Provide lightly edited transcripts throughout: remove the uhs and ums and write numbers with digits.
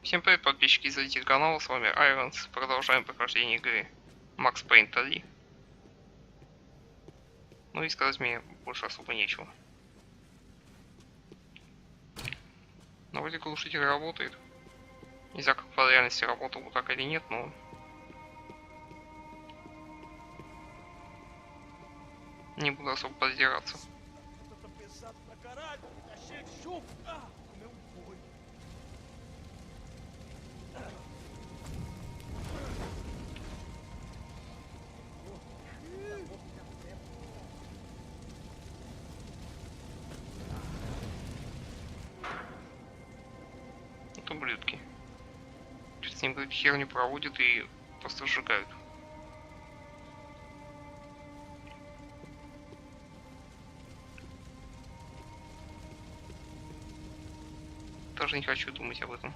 Всем привет, подписчики и зрители канала, с вами Айронс. Продолжаем прохождение игры Max Payne 3. Ну и сказать мне больше особо нечего. Но вроде глушитель работает. Не знаю, как в реальности работал бы так или нет, но... не буду особо поздираться. Это ублюдки. С ним какую-то херню проводят и просто сжигают. Даже не хочу думать об этом.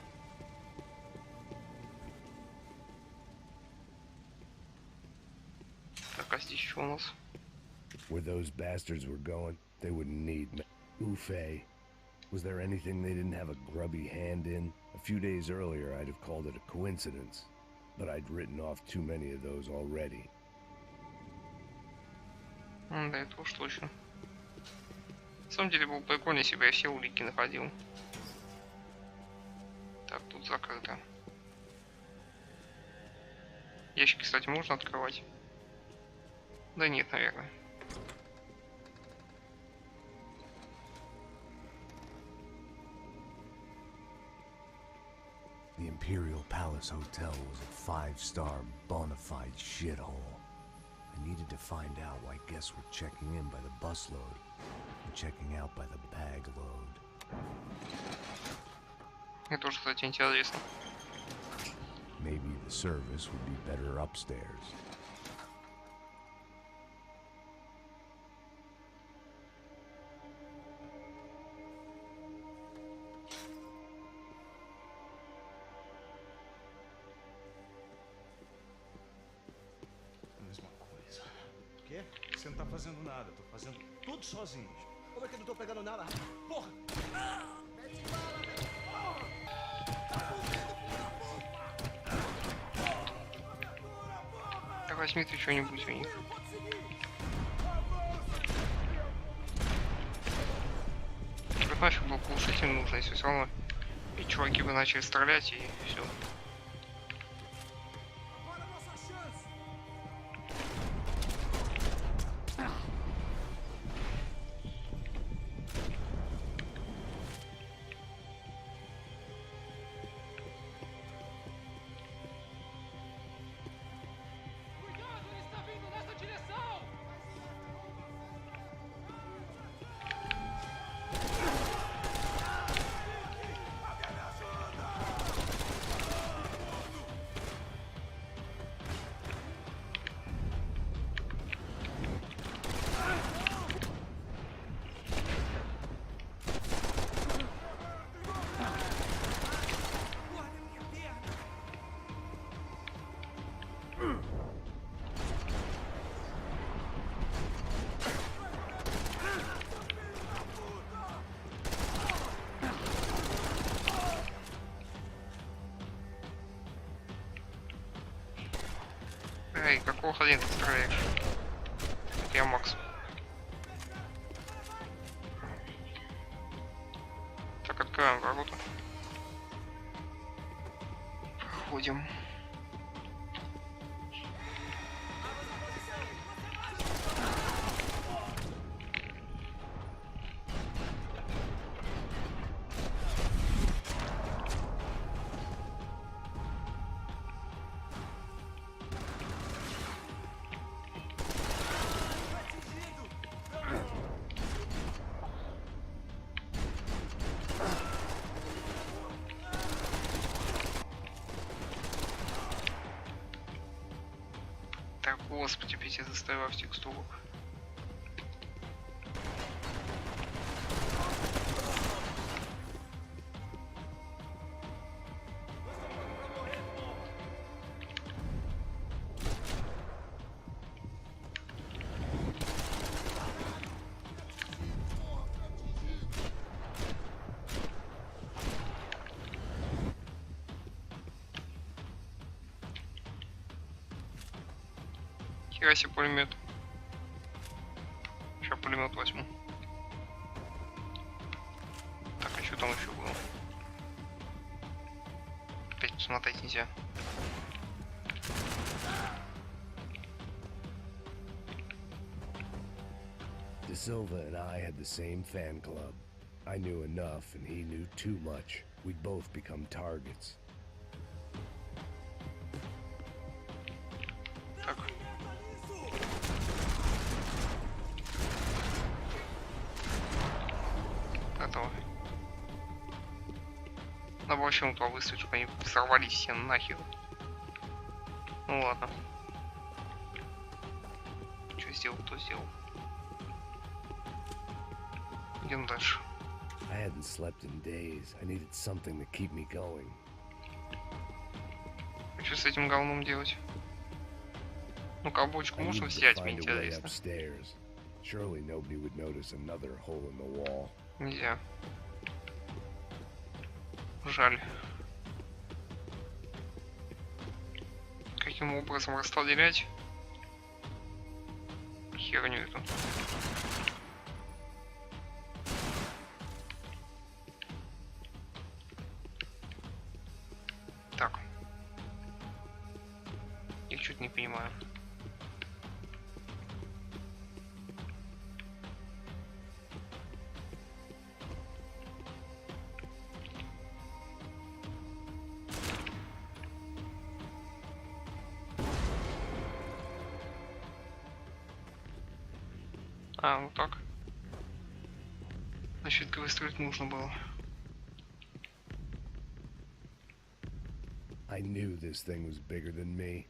Так, а здесь что у нас? Where those bastards were going, they wouldn't need me. Oofay. Was there anything they didn't have a grubby hand in? A few days earlier, I'd have called it a coincidence, but I'd written off too many of those already. Да, это уж точно. На самом деле было прикольно, если бы я все улики находил. Так, тут закрыто. Ящики, кстати, можно открывать? Да нет, наверное. The Imperial Palace Hotel was a five-star bona fide shithole. I needed to find out why guests were checking in by the busload and checking out by the bag load. Мне тоже, кстати, интересно. Maybe the service would be better upstairs. O quê? Você não tá fazendo nada, tô fazendo tudo sozinho. Como é que eu não tô pegando nada? Porra! Так, возьми ты что-нибудь у них. Как нафиг был глушитель нужно, если все равно и чуваки бы начали стрелять и все. Эй, какого хрена ты стреляешь? Это я Макс. Так, открываем ворота. Проходим. Так, господи, опять я застряла в текстурах. Нихера себе пулемет. Сейчас пулемет возьму. Так, а что там еще было? Опять посмотреть нельзя. De Silva and I had the same fan club. I knew enough and he knew too much. We'd both become targets. Так. Готово. Надо было чем-то выставить, чтобы они сорвались все нахер. Ну ладно. Что сделал, то сделал. Идем дальше. I hadn't slept in days. I needed something to keep me going. А что с этим говном делать? Ну, колбочку I можно needed to взять, find мне a way интересно. upstairs. Surely nobody would notice another hole in the wall. Нельзя. Жаль. Каким образом расстрелять херню эту? Так. Я чуть не понимаю. А, вот так. Значит, выстроить нужно было. I knew this thing was bigger than me,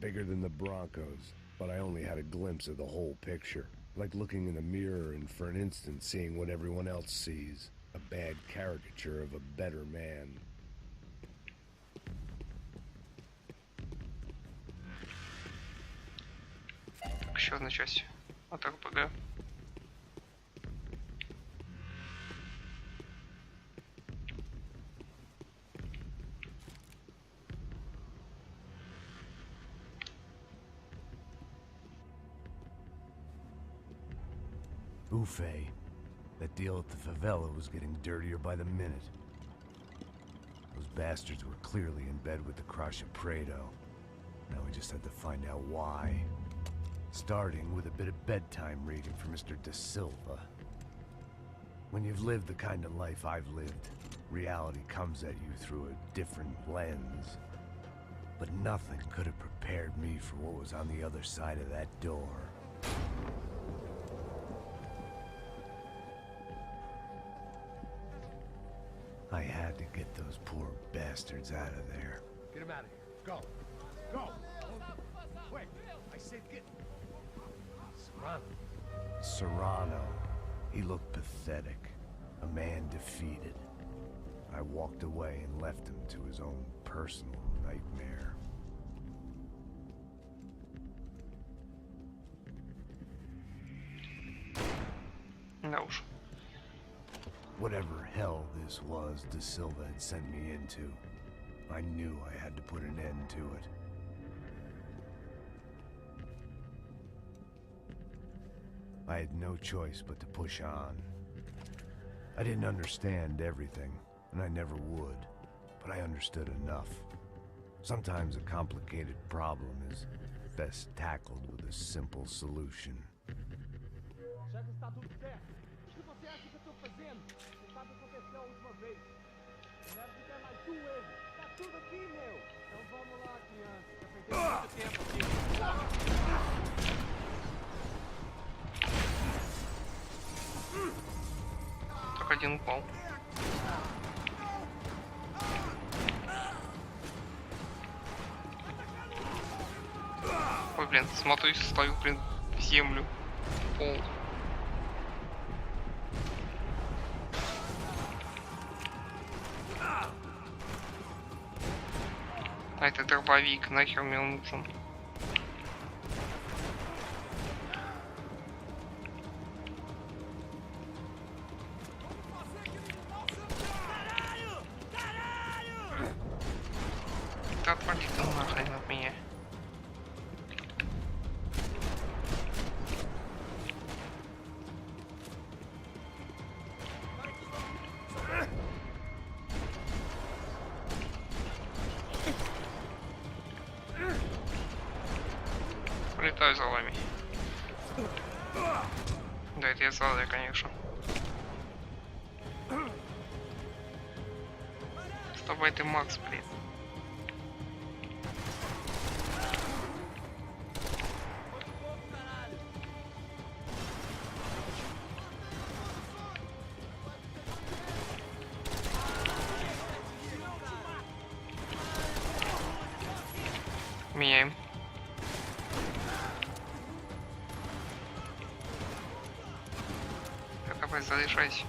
bigger than the Broncos, but I only had a glimpse of the whole picture, like looking in a mirror and for an instant seeing what everyone else sees, a bad caricature of a better man. Еще одна часть от РПГ. Ufe. That deal at the favela was getting dirtier by the minute. Those bastards were clearly in bed with the Crusher Prado. Now we just had to find out why. Starting with a bit of bedtime reading for Mr. De Silva. When you've lived the kind of life I've lived, reality comes at you through a different lens. But nothing could have prepared me for what was on the other side of that door. I had to get those poor bastards out of there. Get him out of here. Go. Go. Wait. I said get... Serrano. Serrano. He looked pathetic. A man defeated. I walked away and left him to his own personal nightmare. Да уж. Whatever hell this was De Silva had sent me into, I knew I had to put an end to it. I had no choice but to push on. I didn't understand everything, and I never would, but I understood enough. Sometimes a complicated problem is best tackled with a simple solution. Já que está tudo certo, o que você acha que eu estou fazendo? Você sabe o que aconteceu a última vez. Não ficar mais tu erro. Tá tudo aqui, meu. Então vamos lá, criança. Já perdeu muito tempo aqui. Так один упал. Ой, блин, смотрюсь, стою, блин, в землю. В пол. А это дробовик, нахер мне он нужен? Да отвали ты нахрен от меня. красота, конечно. Вставай ты, Макс, блин. Меняем. Давай, залишайся.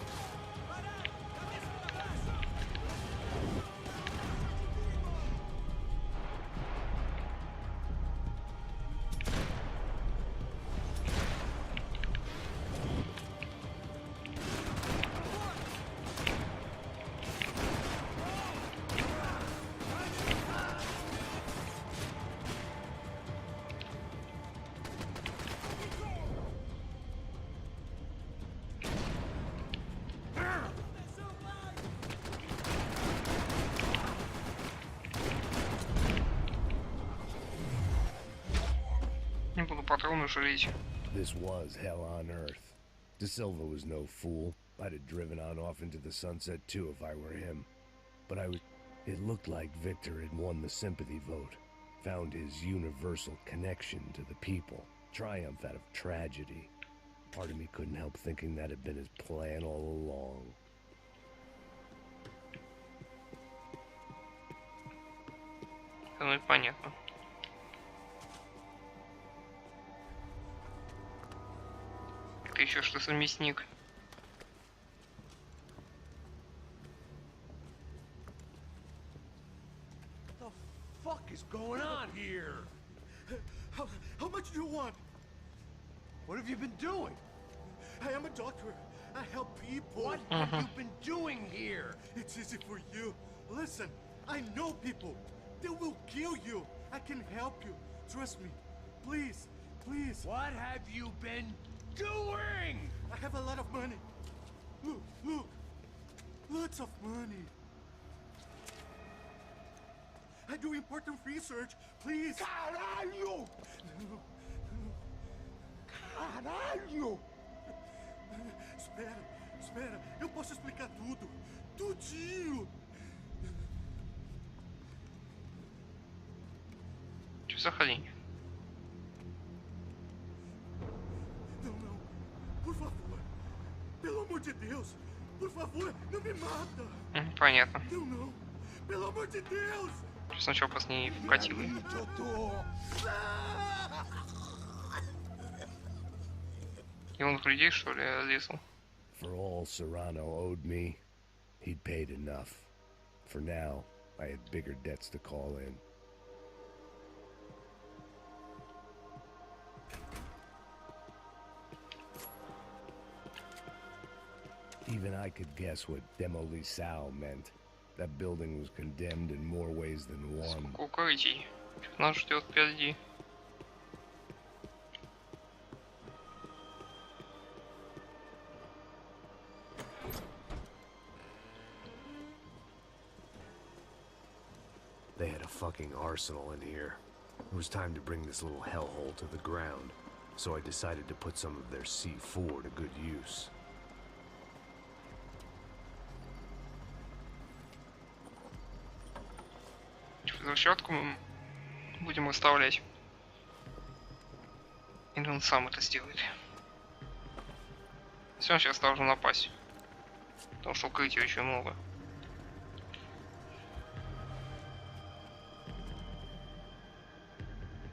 Не буду патроны жалеть. This was hell on earth. De Silva was no fool. I'd have driven on off into the sunset too if I were him. But it looked like Victor had won the sympathy vote. Found his universal connection to the people. Triumph out of tragedy. Part of me couldn't help thinking that had been his plan all along. Ну и понятно. Ты еще что, совместник? What the fuck is going on here? How much do you want? What have you been doing? I am a doctor. I help people. What have you been doing here? It's easy for you. Listen, I know people. They will kill you. I can help you. Trust me. Please, please. What have you been doing? I have a lot of money. Look, look. Lots of money. I do important research. Please. Caralho! No. Caralho! Espera, espera. Eu posso explicar tudo. Tudinho. Что за хрень? Não, não. Por favor. Pelo amor de Deus. Por favor, não me mata. Понятно. Não, não. Pelo amor de Deus. Сначала по ней вкатил. И он в людей, что ли, лезал? For all Serrano owed me, he'd paid enough. For now, I had bigger debts to call in. Even I could guess what Demolisal meant. That building was condemned in more ways than one. Сколько укрытий? Что нас ждет впереди? They had a fucking arsenal in here. It was time to bring this little hellhole to the ground, so I decided to put some of their C4 to good use. Взрывчатку мы будем выставлять. Или он сам это сделает. Все, он сейчас должен напасть. Потому что укрытий очень много.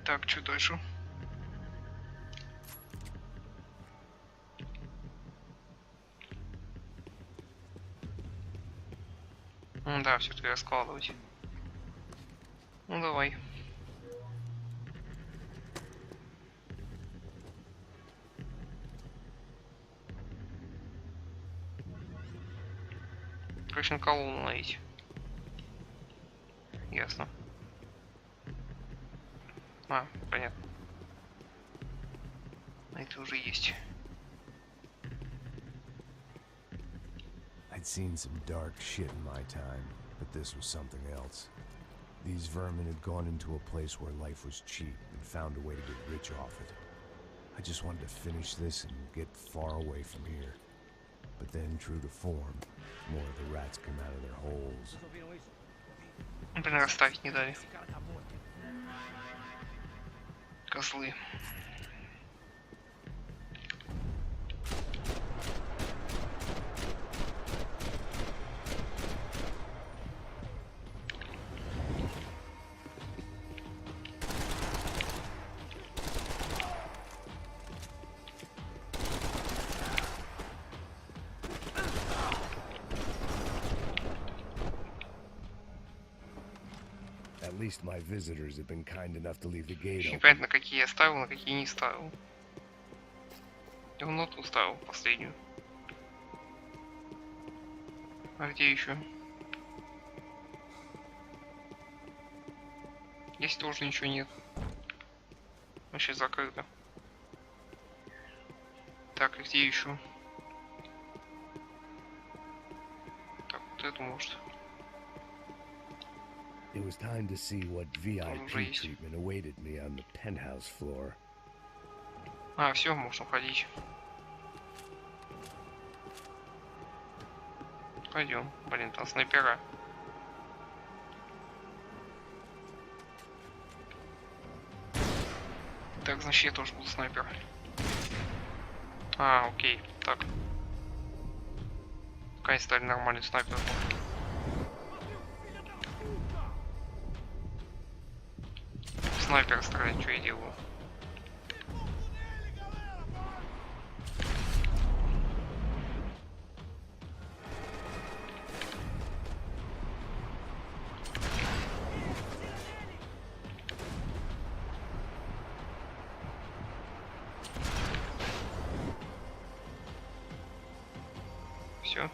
Так, что дальше? Да, все-таки раскладывать. Ну давай. Короче, на колонну налить. Ясно. А, понятно. Это уже есть. I'd seen some dark shit in my time, but this was something else. These vermin had gone into a place where life was cheap and found a way to get rich off it. I just wanted to finish this and get far away from here. But then, true to form, more of the rats come out of their holes. Блин, расставить не дали. Козлы. At least my visitors have been kind enough to leave the gate open. Непонятно, какие я ставил, на какие не ставил. Я вон ноту ставил, последнюю. А где еще? Здесь тоже ничего нет. Вообще закрыто. Так, и где еще? Так, вот эту может. It was time to see what VIP Уже есть. treatment awaited me on the penthouse floor. А, все, можно ходить. Пойдем. Блин, там снайпера. Так, значит, я тоже был снайпер. А, окей. Так. Наконец стали нормальный снайпер. Снайпер стреляет, что я делаю? Все.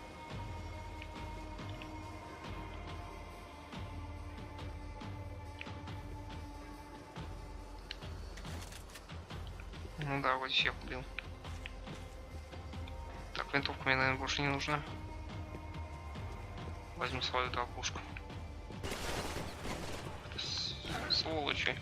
Ну да, вот всех убил. Так, винтовка мне, наверное, больше не нужна. Возьму свою толкушку. Сволочи.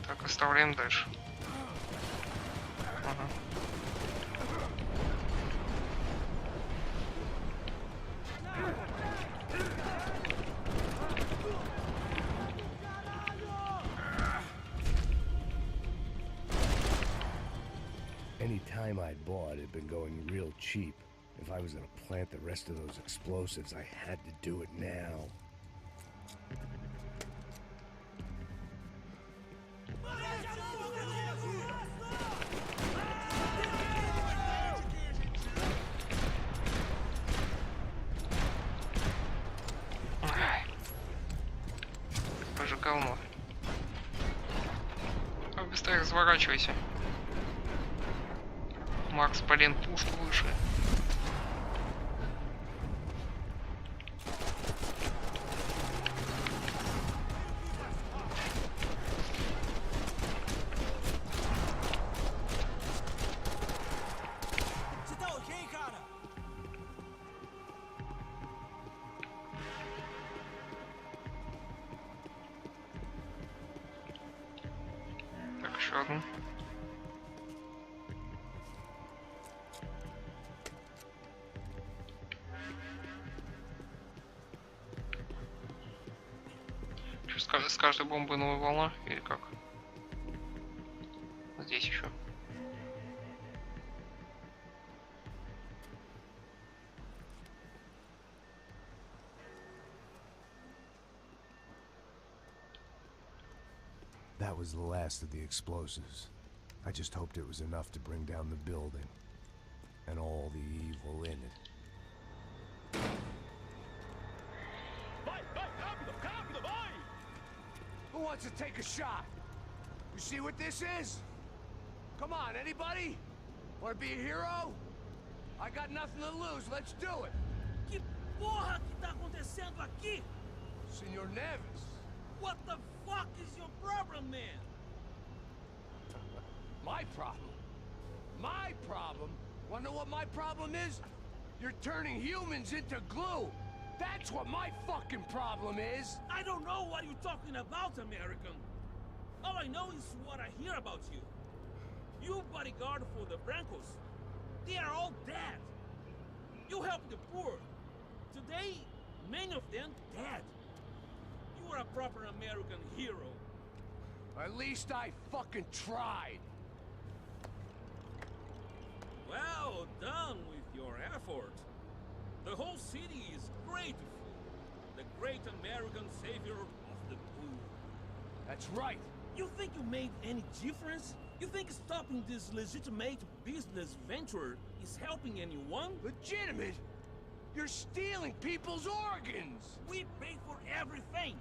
Так, оставляем дальше. Ага. Any time I'd bought had been going real cheap. If I was gonna plant the rest of those explosives, I had to do it now. Боже, говно. А быстрее разворачивайся. Макс, блин, пушку выше. Так, еще одну. С каждой бомбы новая волна или как? Здесь еще. That was the last of the explosives. I just hoped it was enough to bring down the building. And all the evil in it. Who wants to take a shot? You see what this is? Come on, anybody? Want to be a hero? I got nothing to lose, let's do it! Que porra que tá acontecendo aqui? Senor Neves. What the fuck is your problem, man? My problem? My problem? Wanna know what my problem is? You're turning humans into glue. That's what my fucking problem is. I don't know what you're talking about, American. All I know is what I hear about you. You bodyguard for the Brancos. They are all dead. You help the poor. Today, many of them dead. You are a proper American hero. At least I fucking tried. Well done with your effort. The whole city is grateful. The great American savior of the poor. That's right. You think you made any difference? You think stopping this legitimate business venture is helping anyone? Legitimate? You're stealing people's organs! We pay for everything.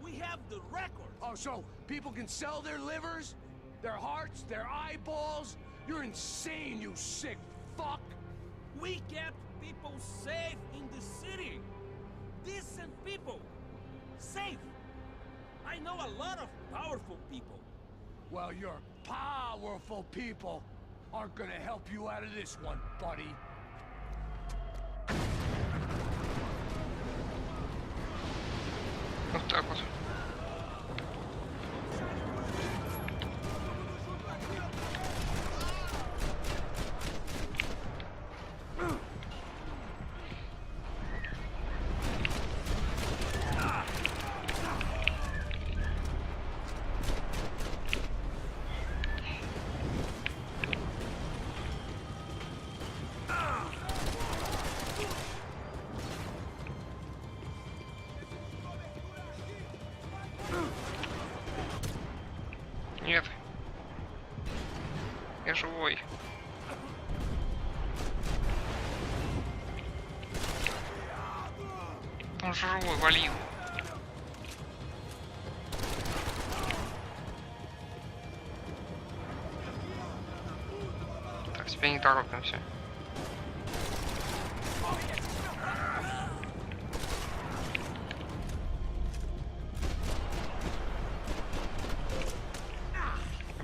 We have the record. Oh, so people can sell their livers? Their hearts? Their eyeballs? You're insane, you sick fuck! We kept people safe in the city. Decent people. Safe. I know a lot of powerful people. Well, your powerful people aren't gonna help you out of this one, buddy. Вот так вот. Нет. Я живой. Он живой, вали его. Так, тебя не торопимся.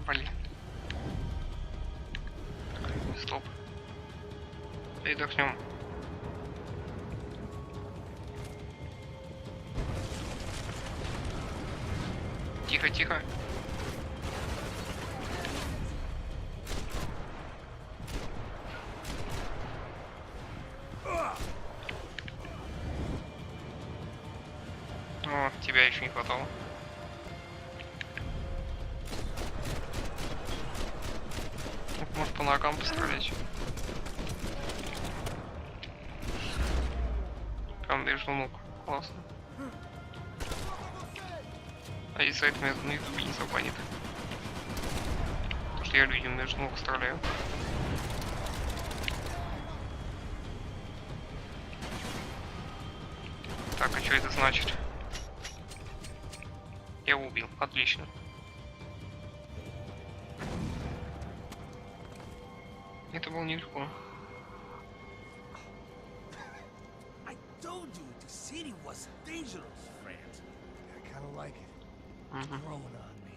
Блин. Стоп. Передохнем. Тихо, тихо. О, тебя еще не хватало. Может, по ногам пострелять? Прям между ног. Классно. А если это на ютубе не забанит? Потому что я людям между ног стреляю. Так, а что это значит? Я его убил. Отлично. Это было нелегко. I told you the city was dangerous, friend. I kinda like it. It's growing on me.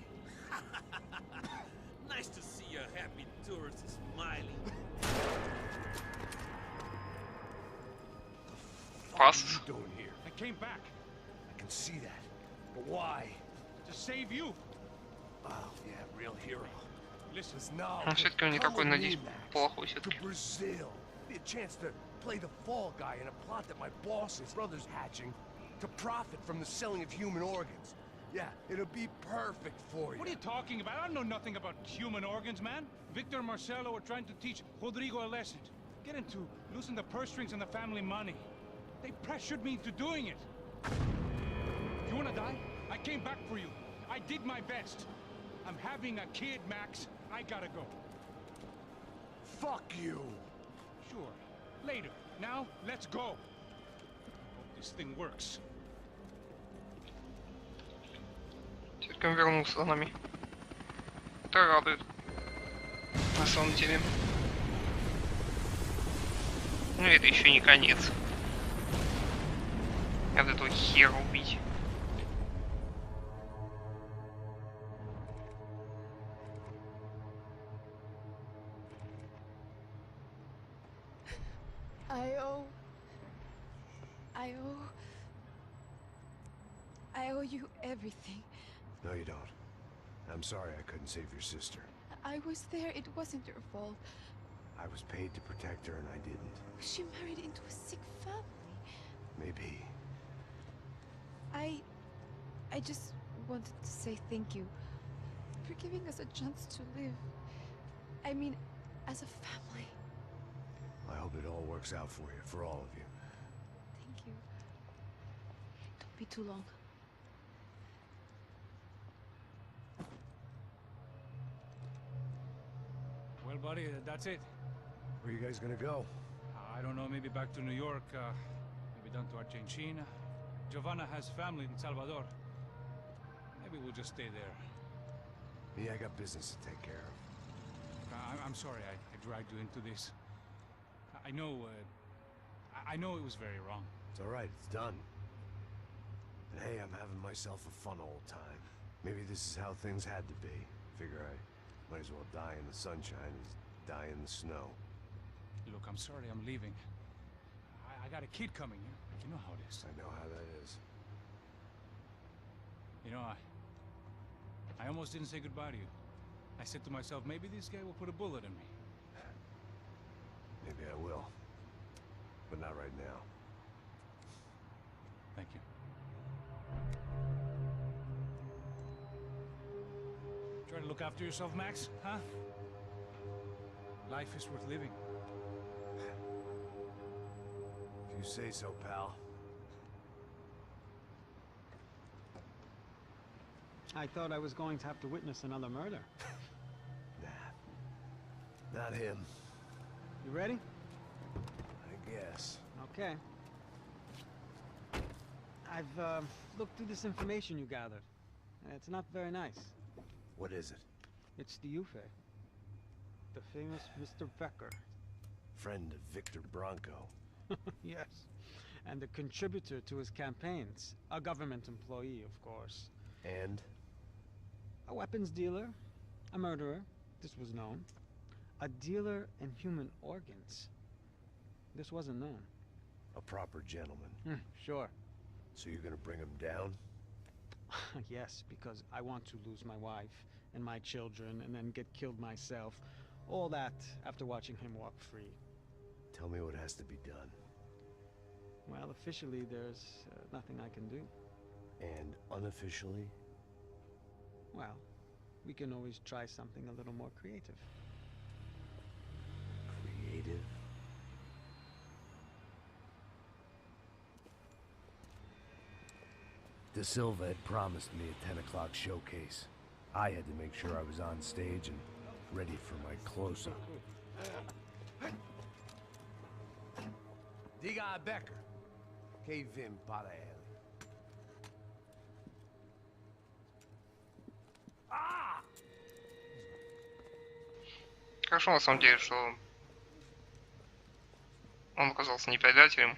Nice to see a happy tourist smiling. Пас. What are you doing here? I came back I can see that. But why? to save you. Oh, yeah, real hero. Listen, No. Но все-таки он не come такой, with me, надеюсь, Max. плохой To все-таки. Brazil. Be a chance to play the fall guy in a plot that my boss's brother's hatching to profit from the selling of human organs. Yeah, it'll be perfect for you. what are you talking about? I know nothing about human organs, man. Victor and Marcelo are trying to teach Rodrigo a lesson. Get him to loosen the purse strings and the family money. They pressured me into doing it. You wanna die? I came back for you. I did my best. I'm having a kid, Max. I gotta go. Fuck you. Sure. Later. Now, let's go. Hope this thing works. Все-таки он вернулся за нами. Это радует. На самом деле. Ну это еще не конец. Надо этого хера убить. I owe you everything. No, you don't. I'm sorry I couldn't save your sister. I was there. It wasn't your fault. I was paid to protect her and I didn't. She married into a sick family. Maybe. I just wanted to say thank you for giving us a chance to live. I mean, as a family. I hope it all works out for you, for all of you. Thank you. Don't be too long. Well, buddy, that's it. Where are you guys gonna go? I don't know, maybe back to New York, maybe down to Argentina. Giovanna has family in Salvador. Maybe we'll just stay there. Me, I got business to take care of. I'm sorry I dragged you into this. I know it was very wrong. It's all right, it's done. And hey, I'm having myself a fun old time. Maybe this is how things had to be. Figure I might as well die in the sunshine as die in the snow. Look, I'm sorry I'm leaving. I got a kid coming. You know how it is. I know how that is. You know, I almost didn't say goodbye to you. I said to myself, maybe this guy will put a bullet in me. Maybe I will. But not right now. Thank you. Try to look after yourself, Max, huh? Life is worth living. If you say so, pal. I thought I was going to have to witness another murder. Nah. Not him. You ready? I guess. Okay. I've looked through this information you gathered. And it's not very nice. What is it? It's the UFE. The famous Mr. Becker. Friend of Victor Bronco. Yes. And a contributor to his campaigns. A government employee, of course. And? A weapons dealer. A murderer. This was known. A dealer in human organs. This wasn't known. A proper gentleman. Sure. So you're gonna bring him down? Yes, because I want to lose my wife and my children and then get killed myself. All that after watching him walk free. Tell me what has to be done. Well, officially there's nothing I can do. And unofficially? Well, we can always try something a little more creative. Creative? De Silva had promised me a 10 o'clock showcase. I had to make sure I was on stage and ready for my close-up. Diga a Becker. Que vim para ele. Хорошо, на самом деле, что он оказался не предателем.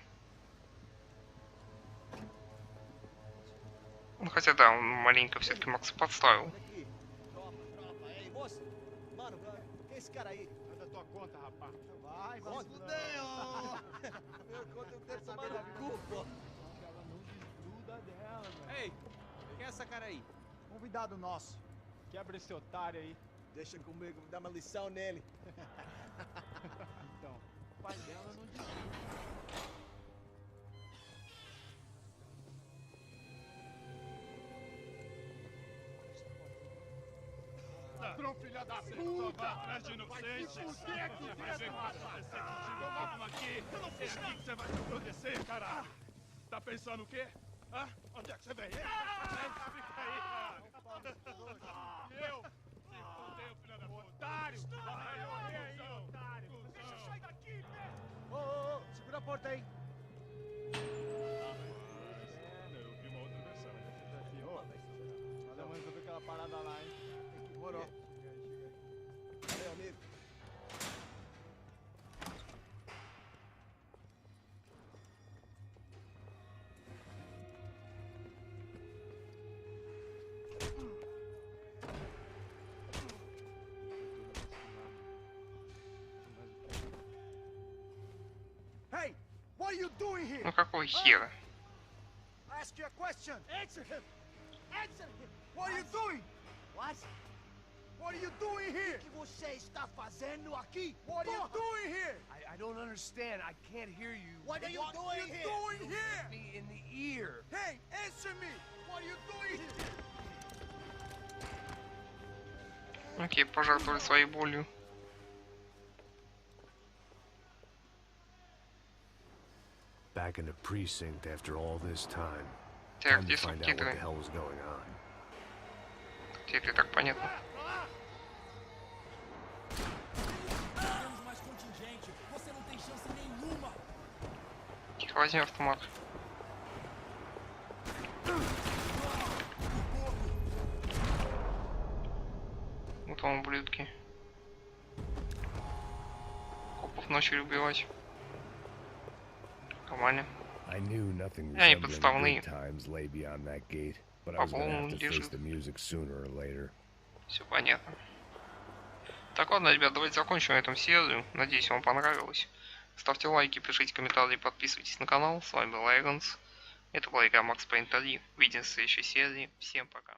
Ну, хотя да, он маленько все-таки Макса подставил. Esse cara aí. Manda tua conta, rapaz. Vai, vai. Fudeu! Meu conta eu quero saber da culpa. Ela não desgruda dela, velho. Ei, quem é essa cara aí? Convidado nosso. Quebra esse otário aí. Deixa comigo, dá uma lição nele. Então, o pai dela não desgruda. Ladrão, filha da puta! Atrás de inocente! Por que aqui dentro? Vai ver o que vai acontecer contigo. Vamos aqui! Eu não fiz nada! Você vai se proteger, caralho! Tá pensando o quê? Hã? Onde é que você vem? Fica aí, cara! Eu? Se fodeu, filha da puta! Otário! Vai, otário! Deixa eu sair daqui, né? Ô, segura a porta aí. Eu vi uma outra versão. Nada mais resolver aquela parada lá, hein? Demorou. Valeu, amigo. Hey! you doing here? Ну какого хера? Ask you a question. Answer him. Answer him. What are you doing? What? What are you doing here? O que você está fazendo aqui? What are you doing here? I don't understand. I can't hear you. What are you doing here? Me in the ear. Hey, answer me. What are you doing here? Окей, пожертвовали своей болью. Back in the precinct after all this time. Так, Time где to find out what the субтитры? hell was going on. Теперь так понятно. Temos mais contingente. Você não tem chance nenhuma. Тихо, возьми автомат. Вот вам ублюдки. Копов начали убивать. Нормально. I knew nothing Я не resembling подставные. good times lay beyond that gate, but I was gonna have to face the music sooner or later. Все понятно. Так, ладно, ребят, давайте закончим на этом серию. Надеюсь, вам понравилось. Ставьте лайки, пишите комментарии, подписывайтесь на канал. С вами был Айронс. Это была игра Max Payne 3. Увидимся в следующей серии. Всем пока.